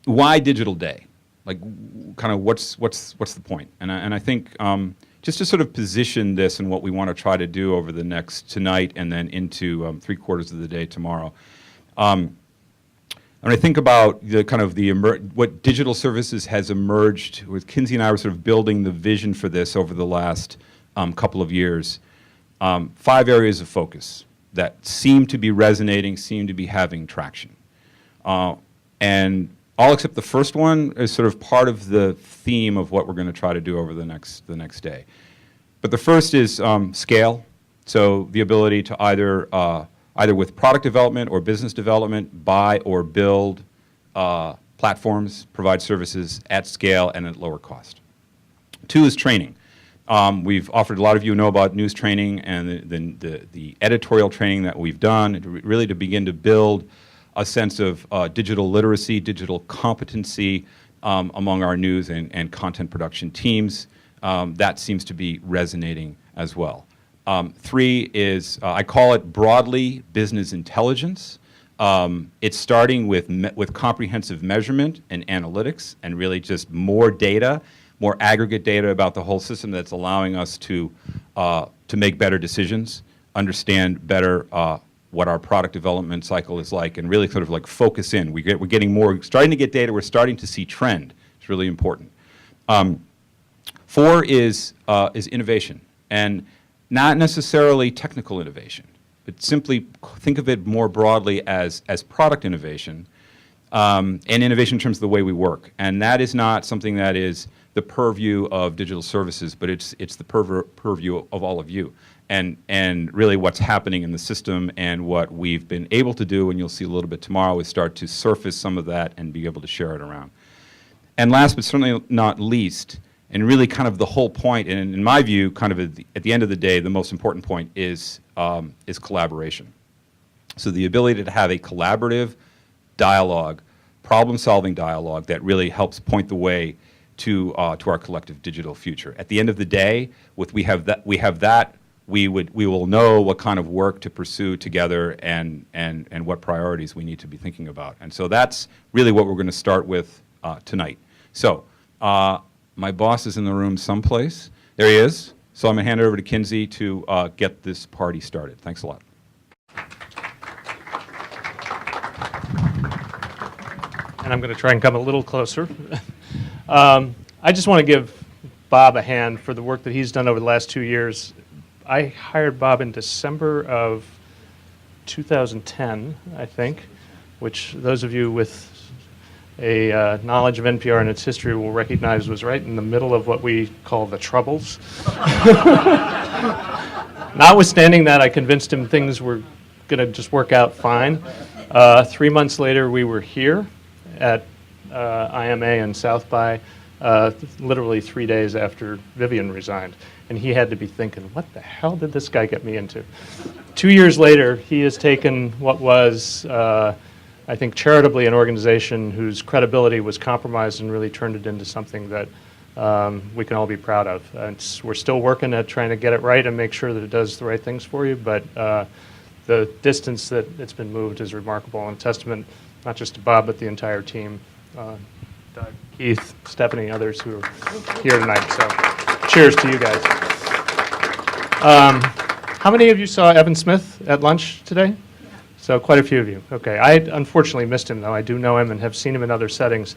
why Digital Day? Like, kind of what's the point? And I think just to sort of position this and what we want to try to do over the next tonight and then into 3/4 of the day tomorrow. When I think about the kind of what digital services has emerged with Kinsey and I were sort of building the vision for this over the last couple of years. 5 areas of focus that seem to be resonating, seem to be having traction. And all except the first one is sort of part of the theme of what we're going to try to do over the next day. But the first is scale. So the ability to either with product development or business development, buy or build platforms, provide services at scale and at lower cost. 2 is training. We've offered, a lot of you know about news training and the editorial training that we've done, really to begin to build a sense of digital literacy, digital competency among our news and content production teams. That seems to be resonating as well. 3 is, I call it broadly business intelligence. It's starting with comprehensive measurement and analytics and really just more data, more aggregate data about the whole system that's allowing us to make better decisions, understand better what our product development cycle is like, and really sort of like focus in. We're getting more, starting to get data, we're starting to see trend. It's really important. 4 is innovation, and not necessarily technical innovation, but simply think of it more broadly as product innovation and innovation in terms of the way we work. And that is not something that is the purview of digital services, but it's the purview of all of you. And really what's happening in the system and what we've been able to do, and you'll see a little bit tomorrow, is start to surface some of that and be able to share it around. And last but certainly not least, and really kind of the whole point, and in my view, kind of at the end of the day, the most important point is collaboration. So the ability to have a collaborative dialogue, problem-solving dialogue that really helps point the way to our collective digital future. At the end of the day, we will know what kind of work to pursue together and what priorities we need to be thinking about. And so that's really what we're going to start with tonight. So my boss is in the room someplace. There he is. So I'm going to hand it over to Kinsey to get this party started. Thanks a lot. And I'm going to try and come a little closer. I just want to give Bob a hand for the work that he's done over the last 2 years. I hired Bob in December of 2010, I think, which those of you with a knowledge of NPR and its history will recognize was right in the middle of what we call the Troubles. Notwithstanding that, I convinced him things were going to just work out fine. 3 months later, we were here at IMA and South by, literally 3 days after Vivian resigned. And he had to be thinking, what the hell did this guy get me into? 2 years later, he has taken what was, I think, charitably an organization whose credibility was compromised and really turned it into something that we can all be proud of. And we're still working at trying to get it right and make sure that it does the right things for you, but the distance that it's been moved is remarkable and testament not just to Bob, but the entire team. Doug, Keith, Stephanie, others who are here tonight. So cheers to you guys. How many of you saw Evan Smith at lunch today? So quite a few of you. Okay. I unfortunately missed him, though. I do know him and have seen him in other settings.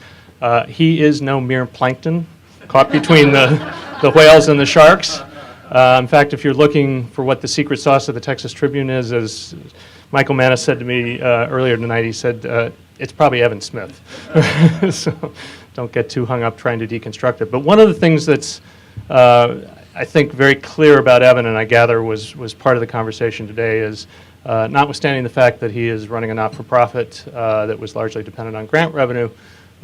He is no mere plankton caught between the whales and the sharks. In fact, if you're looking for what the secret sauce of the Texas Tribune is, as Michael Manis said to me earlier tonight, he said, it's probably Evan Smith. So don't get too hung up trying to deconstruct it. But one of the things that's, I think, very clear about Evan, and I gather was part of the conversation today, is notwithstanding the fact that he is running a not-for-profit that was largely dependent on grant revenue,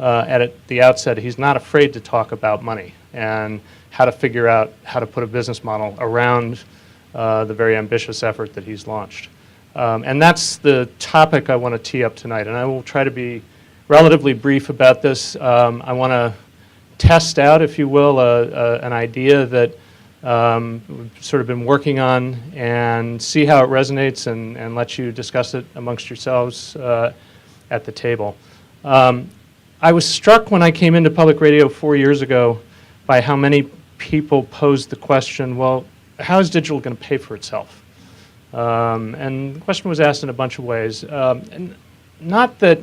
at the outset, he's not afraid to talk about money and how to figure out how to put a business model around the very ambitious effort that he's launched. And that's the topic I want to tee up tonight, and I will try to be relatively brief about this. I want to test out, if you will, an idea that we've sort of been working on and see how it resonates and let you discuss it amongst yourselves at the table. I was struck when I came into public radio 4 years ago by how many people posed the question, well, how is digital going to pay for itself? And the question was asked in a bunch of ways. And not that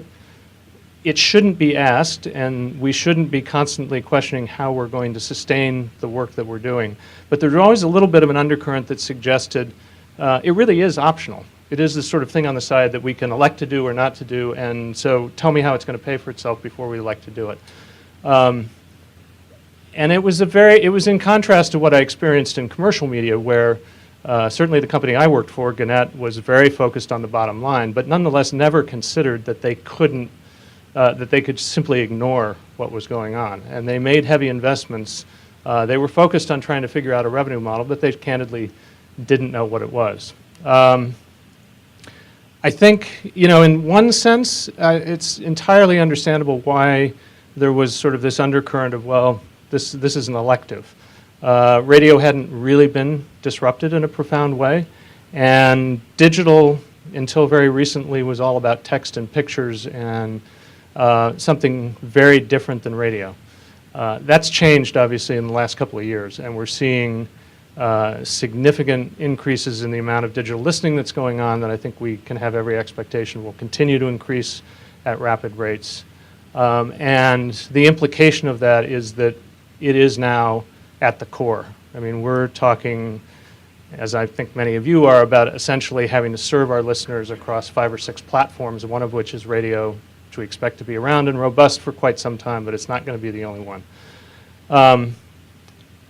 it shouldn't be asked, and we shouldn't be constantly questioning how we're going to sustain the work that we're doing, but there's always a little bit of an undercurrent that suggested it really is optional. It is the sort of thing on the side that we can elect to do or not to do, and so tell me how it's going to pay for itself before we elect to do it. And it was in contrast to what I experienced in commercial media, where certainly the company I worked for, Gannett, was very focused on the bottom line, but nonetheless never considered that they could simply ignore what was going on. And they made heavy investments. They were focused on trying to figure out a revenue model, but they candidly didn't know what it was. I think, in one sense, it's entirely understandable why there was sort of this undercurrent of, well, this is an elective. Radio hadn't really been disrupted in a profound way, and digital, until very recently, was all about text and pictures and something very different than radio. That's changed, obviously, in the last couple of years, and we're seeing significant increases in the amount of digital listening that's going on that I think we can have every expectation will continue to increase at rapid rates. And the implication of that is that it is now at the core. I mean, we're talking, as I think many of you are, about essentially having to serve our listeners across 5 or 6 platforms, one of which is radio, which we expect to be around and robust for quite some time, but it's not going to be the only one.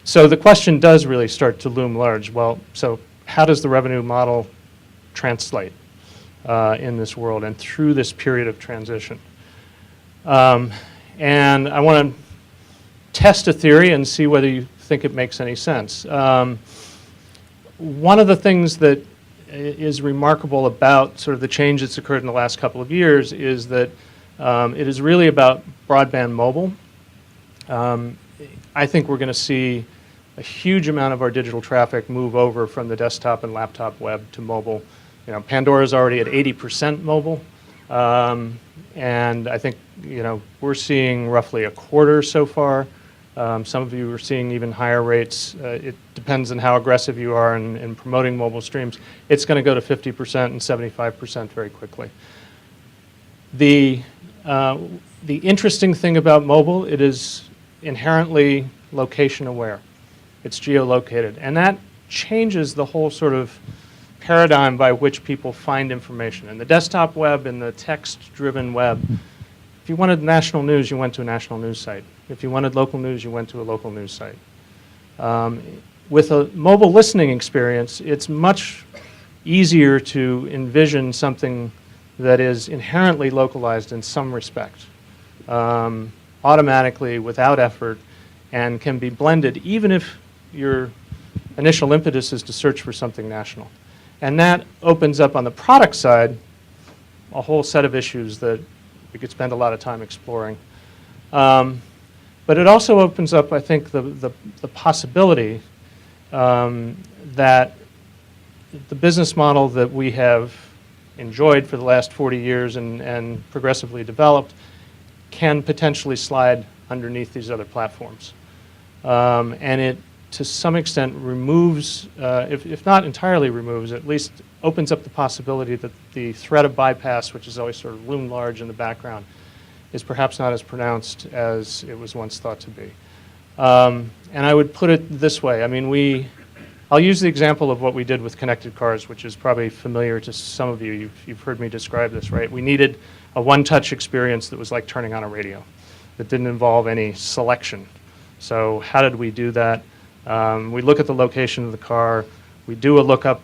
So the question does really start to loom large. Well, so how does the revenue model translate in this world and through this period of transition? And I want to test a theory and see whether you think it makes any sense. One of the things that is remarkable about sort of the change that's occurred in the last couple of years is that it is really about broadband mobile. I think we're going to see a huge amount of our digital traffic move over from the desktop and laptop web to mobile. Pandora's already at 80% mobile, and I think we're seeing roughly a quarter so far. Some of you are seeing even higher rates. It depends on how aggressive you are in promoting mobile streams. It's going to go to 50% and 75% very quickly. The interesting thing about mobile, it is inherently location aware. It's geolocated, and that changes the whole sort of paradigm by which people find information. In the desktop web, in the text-driven web, if you wanted national news, you went to a national news site. If you wanted local news, you went to a local news site. With a mobile listening experience, it's much easier to envision something that is inherently localized in some respect, automatically, without effort, and can be blended even if your initial impetus is to search for something national. And that opens up on the product side a whole set of issues that we could spend a lot of time exploring. But it also opens up, I think, the possibility that the business model that we have enjoyed for the last 40 years and progressively developed can potentially slide underneath these other platforms. And it, to some extent, removes, if not entirely removes, at least opens up the possibility that the threat of bypass, which has always sort of loomed large in the background, is perhaps not as pronounced as it was once thought to be. And I would put it this way. I mean, I'll use the example of what we did with connected cars, which is probably familiar to some of you. You've heard me describe this, right? We needed a one-touch experience that was like turning on a radio, that didn't involve any selection. So how did we do that? We look at the location of the car. We do a lookup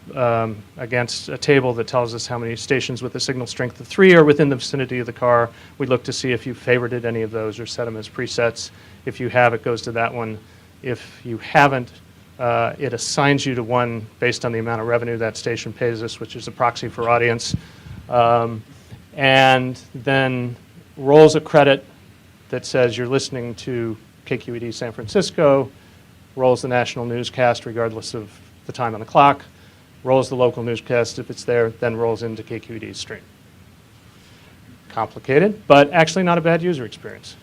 against a table that tells us how many stations with a signal strength of 3 are within the vicinity of the car. We look to see if you favorited any of those or set them as presets. If you have, it goes to that one. If you haven't, it assigns you to one based on the amount of revenue that station pays us, which is a proxy for audience, and then rolls a credit that says you're listening to KQED San Francisco, rolls the national newscast regardless of the time on the clock, rolls the local newscast if it's there, then rolls into KQED's stream. complicated, but actually not a bad user experience.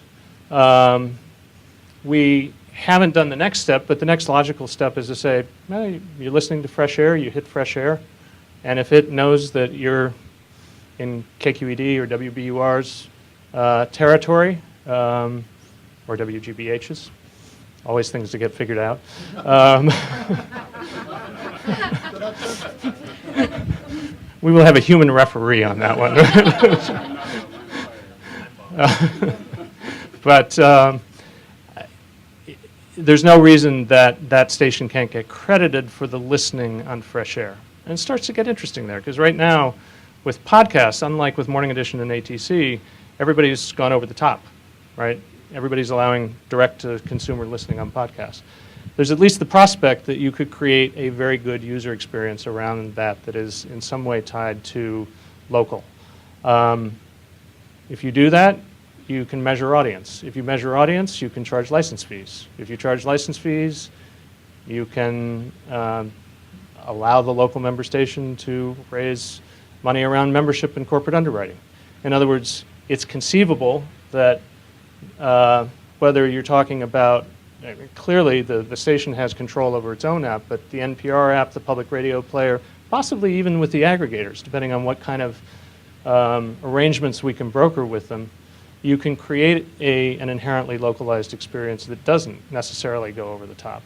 We haven't done the next step, but the next logical step is to say, well, you're listening to fresh air, you hit fresh air, and if it knows that you're in KQED or WBUR's territory, or WGBH's, always things to get figured out. We will have a human referee on that one. But there's no reason that that station can't get credited for the listening on fresh air. And it starts to get interesting there, because right now, with podcasts, unlike with Morning Edition and ATC, everybody's gone over the top, right? Everybody's allowing direct-to-consumer listening on podcasts. There's at least the prospect that you could create a very good user experience around that is in some way tied to local. If you do that, you can measure audience. If you measure audience, you can charge license fees. If you charge license fees, you can allow the local member station to raise money around membership and corporate underwriting. In other words, it's conceivable that whether you're talking about, clearly the station has control over its own app, but the NPR app, the public radio player, possibly even with the aggregators, depending on what kind of arrangements we can broker with them, you can create an inherently localized experience that doesn't necessarily go over the top.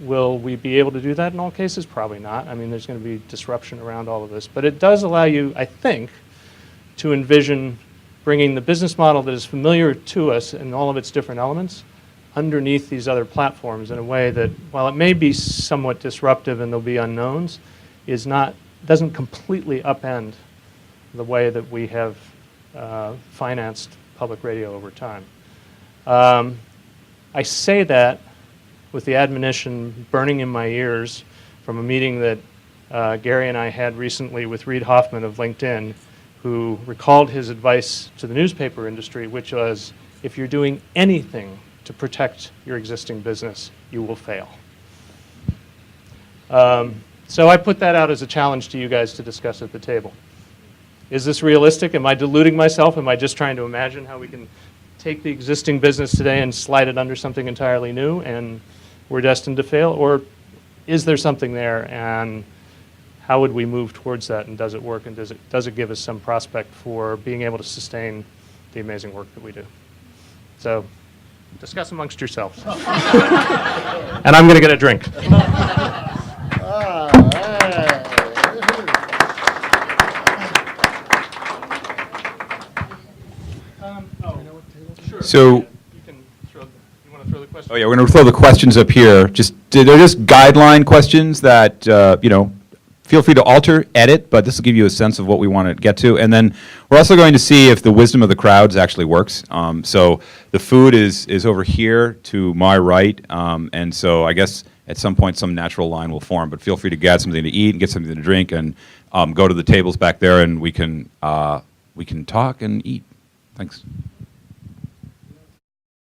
Will we be able to do that in all cases? Probably not. I mean, there's going to be disruption around all of this. But it does allow you, I think, to envision bringing the business model that is familiar to us in all of its different elements underneath these other platforms in a way that, while it may be somewhat disruptive and there'll be unknowns, doesn't completely upend the way that we have financed public radio over time. I say that with the admonition burning in my ears from a meeting that Gary and I had recently with Reid Hoffman of LinkedIn, who recalled his advice to the newspaper industry, which was, if you're doing anything to protect your existing business, you will fail. So I put that out as a challenge to you guys to discuss at the table. Is this realistic? Am I deluding myself? Am I just trying to imagine how we can take the existing business today and slide it under something entirely new and we're destined to fail? Or is there something there, and how would we move towards that, and does it work, and does it give us some prospect for being able to sustain the amazing work that we do? So discuss amongst yourselves. And I'm going to get a drink. So, You want to throw the question? oh yeah, we're going to throw the questions up here. They're just guideline questions that, feel free to alter, edit, but this will give you a sense of what we want to get to. And then we're also going to see if the wisdom of the crowds actually works. So the food is over here to my right, and so I guess at some point some natural line will form, but feel free to get something to eat and get something to drink, and go to the tables back there, and we can talk and eat. Thanks.